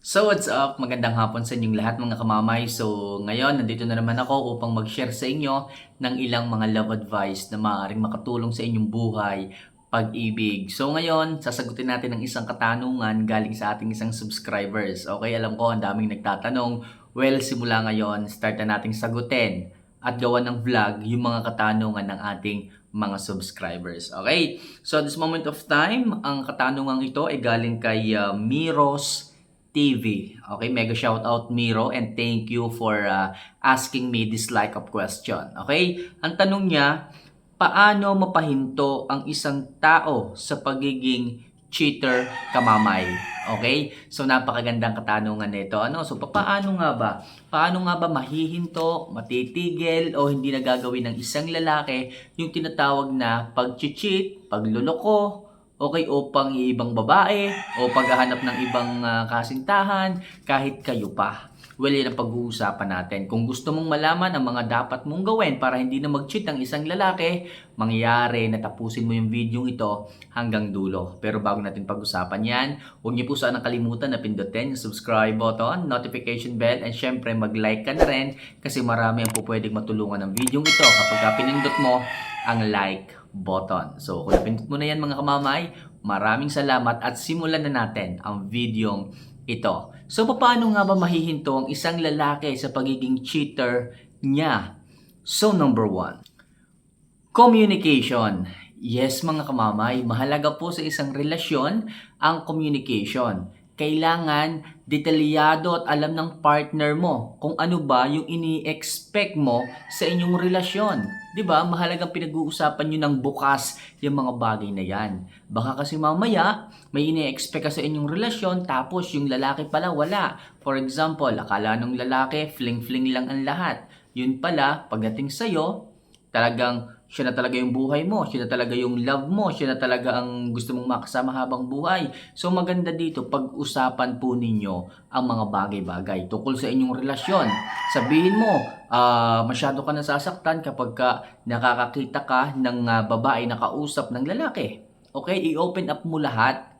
So what's up? Magandang hapon sa inyong lahat mga kamamay. So ngayon, nandito na naman ako upang mag-share sa inyo ng ilang mga love advice na maaaring makatulong sa inyong buhay, pag-ibig. So ngayon, sasagutin natin ang isang katanungan galing sa ating isang subscribers. Okay, alam ko ang daming nagtatanong. Well, simula ngayon, start na nating sagutin at gawa ng vlog yung mga katanungan ng ating mga subscribers. Okay? So at this moment of time, ang katanungan ito ay galing kay Miros TV. Okay, mega shout out Miro and thank you for asking me this like of question. Okay, ang tanong niya, paano mapahinto ang isang tao sa pagiging cheater kamamay? Okay, so napakagandang katanungan nito. Ano? So paano nga ba? Paano nga ba mahihinto, matitigil o hindi na gagawin ng isang lalaki yung tinatawag na pag-cheat, pagluloko, okay, o pang ibang babae, o paghahanap ng ibang kasintahan, kahit kayo pa. Well, yan ang pag-uusapan natin. Kung gusto mong malaman ang mga dapat mong gawin para hindi na mag-cheat ang isang lalaki, mangyayari na tapusin mo yung video ito hanggang dulo. Pero bago natin pag-usapan yan, huwag niyo po sana kalimutan na pindutin yung subscribe button, notification bell, and syempre mag-like ka na rin kasi marami ang po pwedeng matulungan ng video ito kapag pinindot mo ang like button. So, kung napindot mo na yan mga kamamay, maraming salamat at simulan na natin ang videong ito. So, paano nga ba mahihinto ang isang lalaki sa pagiging cheater niya? So, number one, communication. Yes mga kamamay, mahalaga po sa isang relasyon ang communication. Kailangan detalyado at alam ng partner mo kung ano ba yung ini-expect mo sa inyong relasyon. 'Di ba? Mahalagang pinag-uusapan niyo ng bukas yung mga bagay na 'yan. Baka kasi mamaya may ini-expect ka sa inyong relasyon tapos yung lalaki pala wala. For example, akala nung lalaki fling-fling lang ang lahat. Yun pala, pagdating sa iyo, talagang siya na talaga yung buhay mo, siya na talaga yung love mo, siya na talaga ang gusto mong makasama habang buhay. So maganda dito, pag-usapan po ninyo ang mga bagay-bagay tungkol sa inyong relasyon. Sabihin mo, masyado ka nasasaktan kapag nakakakita ka ng babae na kausap ng lalaki. Okay, i-open up mo lahat.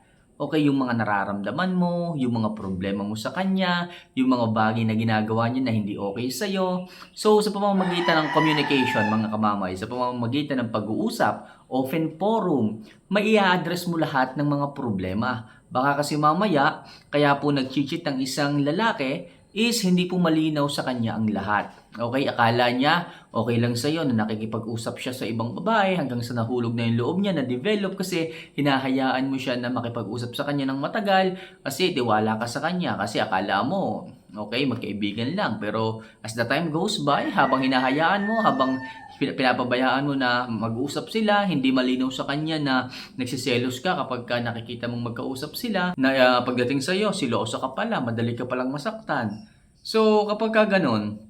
Okay, yung mga nararamdaman mo, yung mga problema mo sa kanya, yung mga bagay na ginagawa niya na hindi okay sa'yo. So, sa pamamagitan ng communication, mga kamamay, sa pamamagitan ng pag-uusap, open forum, mai-address mo lahat ng mga problema. Baka kasi mamaya, kaya po nag-cheat ang isang lalaki, is hindi po malinaw sa kanya ang lahat. Okay, akala niya okay lang sa iyo na nakikipag-usap siya sa ibang babae hanggang sa nahulog na yung loob niya na develop kasi hinahayaan mo siya na makipag-usap sa kanya ng matagal kasi tiwala ka sa kanya kasi akala mo okay, magkaibigan lang. Pero as the time goes by, habang hinahayaan mo, habang pinapabayaan mo na mag-usap sila, hindi malinaw sa kanya na nagsiselos ka kapag nakikita mong magkausap sila, na pagdating sa iyo, siloso ka pala, madali ka palang masaktan. So, kapag ganun,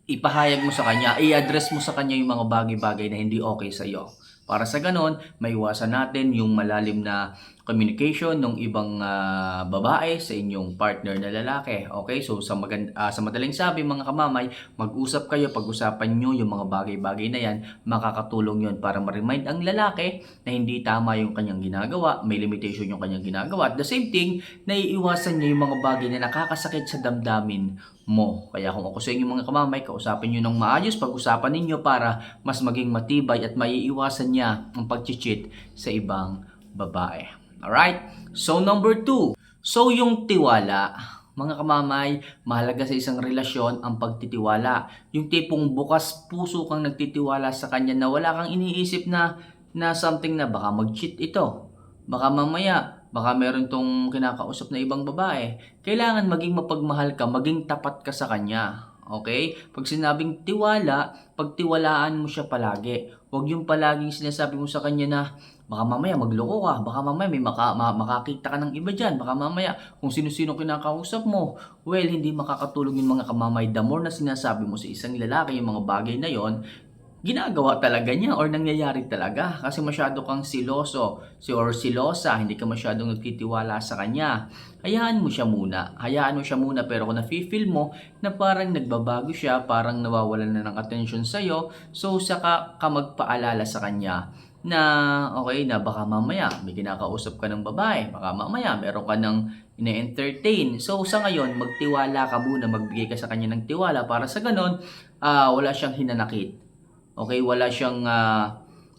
ipahayag mo sa kanya, i-address mo sa kanya yung mga bagay-bagay na hindi okay sa iyo. Para sa ganon, maiwasan natin yung malalim na communication ng ibang babae sa inyong partner na lalaki. Okay? So sa madaling sabi mga kamamay, mag-usap kayo, pag-usapan nyo yung mga bagay-bagay na yan, makakatulong yun para ma-remind ang lalaki na hindi tama yung kanyang ginagawa, may limitation yung kanyang ginagawa. At the same thing, naiiwasan niya yung mga bagay na nakakasakit sa damdamin mo. Kaya kung ako sa inyo mga kamamay, kausapin nyo ng maayos, pag-usapan ninyo para mas maging matibay at maiiwasan niya ang pag-cheat sa ibang babae. Alright? So, number 2. So, yung tiwala. Mga kamamay, mahalaga sa isang relasyon ang pagtitiwala. Yung tipong bukas puso kang nagtitiwala sa kanya na wala kang iniisip na something na baka mag-cheat ito. Baka mamaya, baka meron tong kinakausap na ibang babae. Kailangan maging mapagmahal ka, maging tapat ka sa kanya. Okay? Pag sinabing tiwala, pagtiwalaan mo siya palagi. Huwag yung palaging sinasabi mo sa kanya na baka mamaya magloko ka, baka mamaya may makakita ka ng iba dyan, baka mamaya kung sino-sino kinakausap mo. Well, hindi makakatulong yung mga kamamay. The more na sinasabi mo sa isang lalaki yung mga bagay na yon, ginagawa talaga niya or nangyayari talaga kasi masyado kang siloso or silosa, hindi ka masyadong nagtitiwala sa kanya. Hayaan mo siya muna, pero kung nafe-feel mo na parang nagbabago siya, parang nawawalan na ng attention sa'yo, so saka ka magpaalala sa kanya na okay na baka mamaya may kinakausap ka ng babae, baka mamaya meron ka ng ine-entertain. So sa ngayon, magtiwala ka muna, magbigay ka sa kanya ng tiwala para sa ganon, wala siyang hinanakit. Okay, wala siyang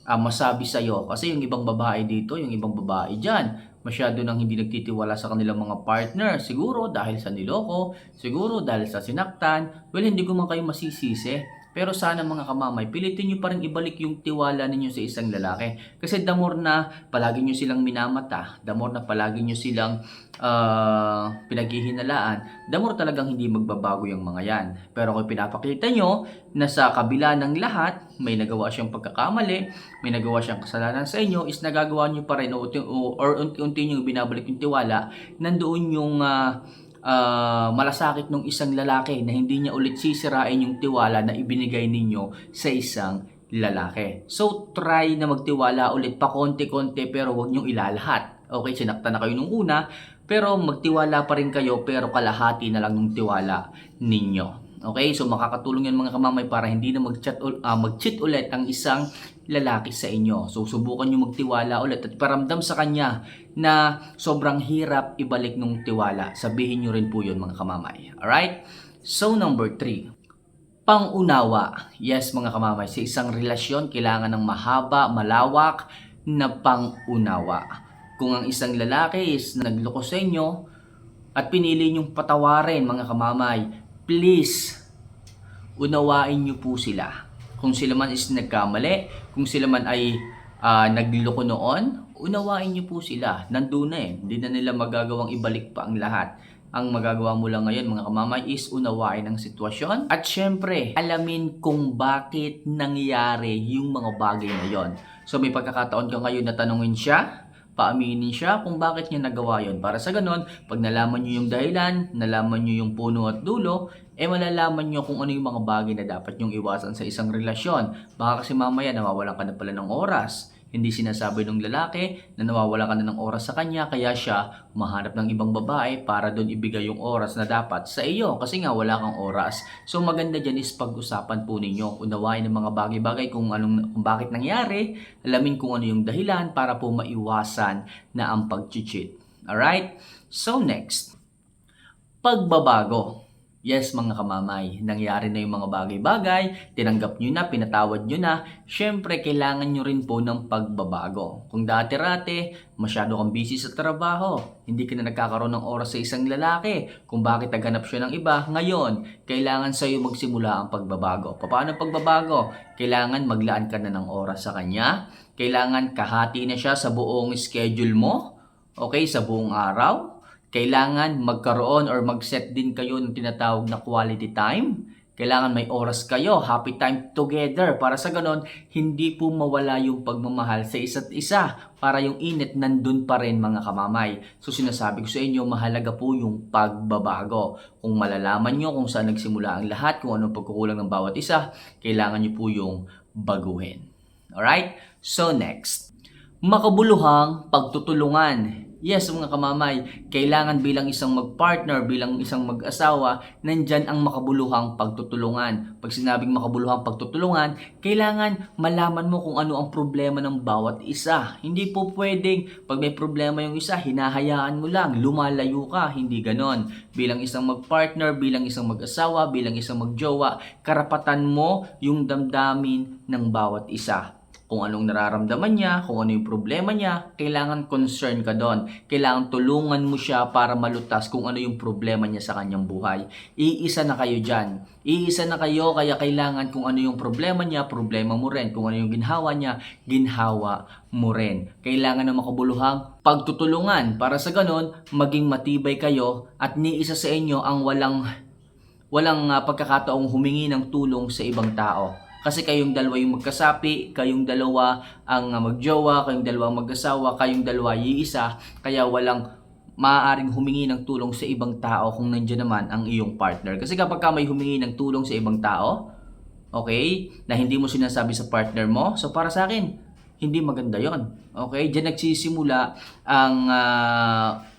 masabi sa iyo kasi yung ibang babae dito, yung ibang babae diyan, masyado nang hindi nagtitiwala sa kanilang mga partner. Siguro dahil sa niloko, siguro dahil sa sinaktan. Well, hindi ko man kayo masisisi. Pero sana mga kamamay, pilitin nyo pa rin ibalik yung tiwala ninyo sa isang lalaki. Kasi the more na palagi nyo silang minamata, the more na palagi nyo silang pinaghihinalaan, the more talagang hindi magbabago yung mga yan. Pero kung pinapakita nyo na sa kabila ng lahat, may nagawa siyang pagkakamali, may nagawa siyang kasalanan sa inyo, is nagagawa nyo pa rin or unti-unti nyo binabalik yung tiwala, nandoon yung malasakit ng isang lalaki na hindi niya ulit sisirain yung tiwala na ibinigay ninyo sa isang lalaki. So, try na magtiwala ulit pa konti-konti pero huwag niyong ilalahat. Okay, sinaktan na kayo nung una, pero magtiwala pa rin kayo pero kalahati na lang ng tiwala ninyo. Okay, so makakatulong yan mga kamamay para hindi na mag-cheat ulit ang isang lalaki sa inyo. So subukan nyo magtiwala ulit at paramdam sa kanya na sobrang hirap ibalik nung tiwala. Sabihin nyo rin po yun mga kamamay. Alright? So number 3. Pangunawa. Yes mga kamamay, sa isang relasyon kailangan ng mahaba, malawak na pangunawa. Kung ang isang lalaki is nagloko sa inyo at pinili nyong patawarin mga kamamay, please, unawain nyo po sila. Kung sila man is nagkamali, kung sila man ay nagloko noon, unawain nyo po sila. Nandun na eh. Hindi na nila magagawang ibalik pa ang lahat. Ang magagawa mo lang ngayon mga kamamay is unawain ang sitwasyon. At syempre, alamin kung bakit nangyari yung mga bagay na yon. So may pagkakataon ka ngayon na tanungin siya, paaminin siya kung bakit niya nagawa yon. Para sa ganon, pag nalaman nyo yung dahilan, nalaman nyo yung puno at dulo, malalaman nyo kung ano yung mga bagay na dapat nyong iwasan sa isang relasyon. Baka kasi mamaya nawawalan ka na pala ng oras. Hindi sinasabi ng lalaki na nawawalan ka na ng oras sa kanya, kaya siya mahanap ng ibang babae para doon ibigay yung oras na dapat sa iyo kasi nga wala kang oras. So maganda dyan is pag-usapan po ninyo. Unawain ng mga bagay-bagay kung bakit nangyari, alamin kung ano yung dahilan para po maiwasan na ang pag-cheat. Alright? So next, pagbabago. Yes mga kamamay, nangyari na yung mga bagay-bagay, tinanggap nyo na, pinatawad nyo na, syempre kailangan nyo rin po ng pagbabago. Kung dati-rate, masyado kang busy sa trabaho, hindi ka na nagkakaroon ng oras sa isang lalaki, kung bakit naghanap siya ng iba, ngayon, kailangan sa'yo magsimula ang pagbabago. Paano pagbabago? Kailangan maglaan ka na ng oras sa kanya, kailangan kahati na siya sa buong schedule mo, okay, sa buong araw. Kailangan magkaroon or mag-set din kayo ng tinatawag na quality time. Kailangan may oras kayo, happy time together. Para sa ganon, hindi po mawala yung pagmamahal sa isa't isa. Para yung init nandun pa rin mga kamamay. So sinasabi ko sa inyo, mahalaga po yung pagbabago. Kung malalaman nyo kung saan nagsimula ang lahat, kung anong pagkukulang ng bawat isa, kailangan nyo po yung baguhin. Alright? So next, makabuluhang pagtutulungan. Yes, mga kamamay, kailangan bilang isang magpartner, bilang isang mag-asawa, nandyan ang makabuluhang pagtutulungan. Pag sinabing makabuluhang pagtutulungan, kailangan malaman mo kung ano ang problema ng bawat isa. Hindi po pwedeng pag may problema yung isa, hinahayaan mo lang, lumalayo ka, hindi ganon. Bilang isang magpartner, bilang isang mag-asawa, bilang isang magjowa, karapatan mo yung damdamin ng bawat isa. Kung anong nararamdaman niya, kung ano yung problema niya, kailangan concern ka doon. Kailangan tulungan mo siya para malutas kung ano yung problema niya sa kanyang buhay. Iisa na kayo dyan. Iisa na kayo, kaya kailangan kung ano yung problema niya, problema mo rin. Kung ano yung ginhawa niya, ginhawa mo rin. Kailangan ng makabuluhang pagtutulungan para sa ganon, maging matibay kayo at ni isa sa inyo ang walang pagkakataong humingi ng tulong sa ibang tao. Kasi kayong dalawa yung magkasapi, kayong dalawa ang magjowa, kayong dalawa ang mag-asawa, kayong dalawa iisa, kaya walang maaaring humingi ng tulong sa ibang tao kung nandiyan naman ang iyong partner. Kasi kapag ka may humingi ng tulong sa ibang tao, okay, na hindi mo sinasabi sa partner mo, so para sa akin, hindi maganda yon. Okay? Diyan nagsisimula ang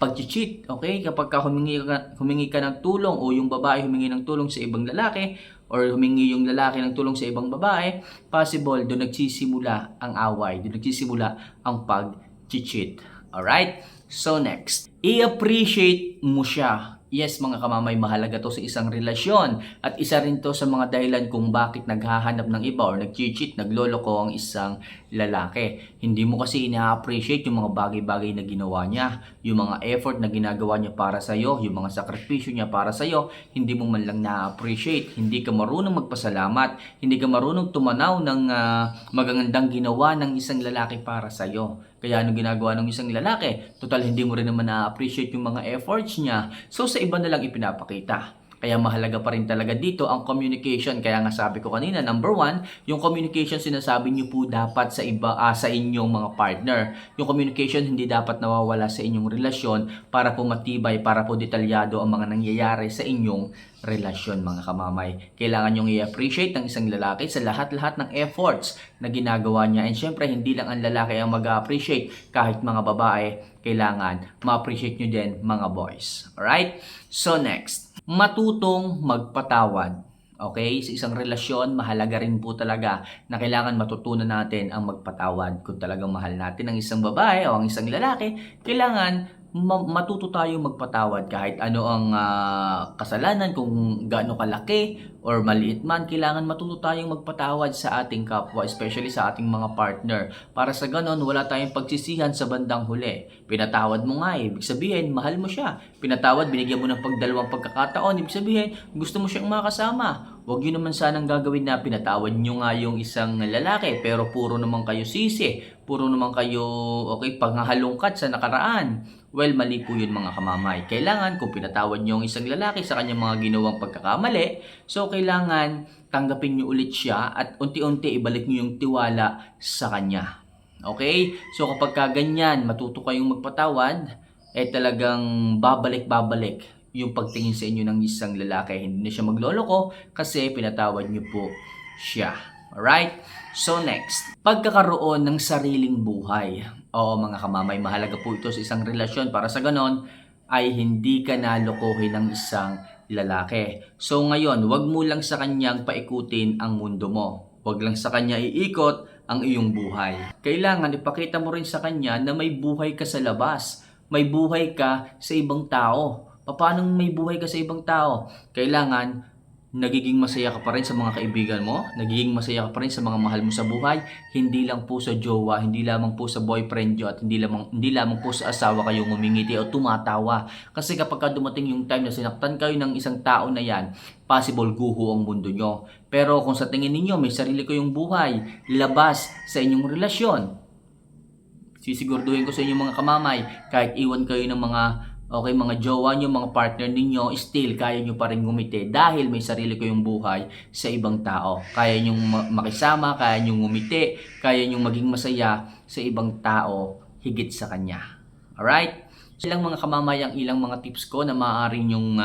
pag-cheat. Okay? Kapag humingi ka ng tulong o yung babae humingi ng tulong sa ibang lalaki or humingi yung lalaki ng tulong sa ibang babae, possible doon nagsisimula ang away, doon nagsisimula ang pag-cheat. Alright? So next, i-appreciate mo siya. Yes, mga kamamay, mahalaga to sa isang relasyon at isa rin to sa mga dahilan kung bakit naghahanap ng iba or nag-cheat, nagloloko ang isang lalaki. Hindi mo kasi ina-appreciate yung mga bagay-bagay na ginawa niya, yung mga effort na ginagawa niya para sa'yo, yung mga sakripisyo niya para sa'yo, hindi mo man lang na-appreciate. Hindi ka marunong magpasalamat, hindi ka marunong tumanaw ng magagandang ginawa ng isang lalaki para sa'yo. Kaya anong ginagawa ng isang lalaki? Total, hindi mo rin naman na-appreciate yung mga efforts niya. So, sa iba na lang ipinapakita. Kaya mahalaga pa rin talaga dito ang communication. Kaya nga sabi ko kanina, number 1, yung communication sinasabi niyo po dapat sa iba, sa inyong mga partner. Yung communication hindi dapat nawawala sa inyong relasyon para po matibay, para po detalyado ang mga nangyayari sa inyong relasyon, mga kamamay. Kailangan nyong i-appreciate ng isang lalaki sa lahat-lahat ng efforts na ginagawa niya. And syempre, hindi lang ang lalaki ang mag-appreciate, kahit mga babae, kailangan ma-appreciate nyo din, mga boys. Alright? So next, matutong magpatawad. Okay? Sa isang relasyon, mahalaga rin po talaga na kailangan matutunan natin ang magpatawad. Kung talagang mahal natin ang isang babae o ang isang lalaki, kailangan matuto tayong magpatawad kahit ano ang kasalanan, kung gaano kalaki or maliit man, kailangan matuto tayong magpatawad sa ating kapwa, especially sa ating mga partner. Para sa ganon, wala tayong pagsisihan sa bandang huli. Pinatawad mo nga, ibig sabihin, mahal mo siya. Pinatawad, binigyan mo ng pagdalawang pagkakataon, ibig sabihin, gusto mo siyang makasama. Huwag yun naman sanang gagawin na pinatawad nyo nga yung isang lalaki, pero puro naman kayo sisi, puro naman kayo, panghalongkat sa nakaraan. Well, mali po yun, mga kamamay. Kailangan, kung pinatawad nyo ang isang lalaki sa kanyang mga ginawang pagkakamali, so kailangan tanggapin nyo ulit siya at unti-unti ibalik nyo yung tiwala sa kanya. Okay? So kapag ganyan, matuto kayong magpatawad, talagang babalik-babalik yung pagtingin sa inyo ng isang lalaki. Hindi na siya magloloko kasi pinatawad nyo po siya. Alright? So next, pagkakaroon ng sariling buhay. Oo, mga kamamay, mahalaga po ito sa isang relasyon para sa ganon ay hindi ka nalokohin ng isang lalaki. So ngayon, wag mo lang sa kanyang paikutin ang mundo mo. Wag lang sa kanya iikot ang iyong buhay. Kailangan ipakita mo rin sa kanya na may buhay ka sa labas. May buhay ka sa ibang tao. Paano may buhay ka sa ibang tao? Kailangan nagiging masaya ka pa rin sa mga kaibigan mo, nagiging masaya ka pa rin sa mga mahal mo sa buhay, hindi lang po sa jowa, hindi lamang po sa boyfriend nyo, at hindi lamang po sa asawa kayo ngumingiti o tumatawa. Kasi kapag dumating yung time na sinaktan kayo ng isang tao na yan, possible guho ang mundo nyo. Pero kung sa tingin ninyo may sarili kayong buhay, labas sa inyong relasyon, sisiguraduhin ko sa inyo, mga kamamay, kahit iwan kayo ng mga jowa nyo, mga partner ninyo, still kaya nyo pa rin ngumiti dahil may sarili kayong buhay sa ibang tao. Kaya nyo makisama, kaya nyo ngumiti, kaya nyo maging masaya sa ibang tao higit sa kanya. Alright? Ilang mga kamamay ang ilang mga tips ko na maaaring yung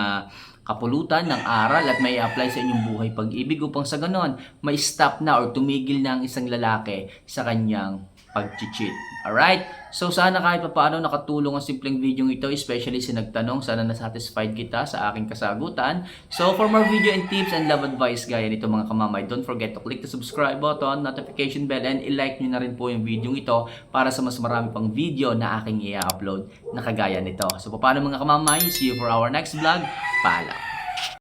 kapulutan ng aral at may apply sa inyong buhay pag-ibig upang sa ganon, may stop na or tumigil na ang isang lalaki sa kanyang pag-cheat. Alright? So sana kahit paano nakatulong ang simpleng video ito, especially sa nagtanong, sana na-satisfied kita sa aking kasagutan. So for more video and tips and love advice gaya nito, mga kamamay, don't forget to click the subscribe button, notification bell, and i-like nyo na rin po yung video ito para sa mas marami pang video na aking i-upload na kagaya nito. So paano, mga kamamay, see you for our next vlog. Paalam!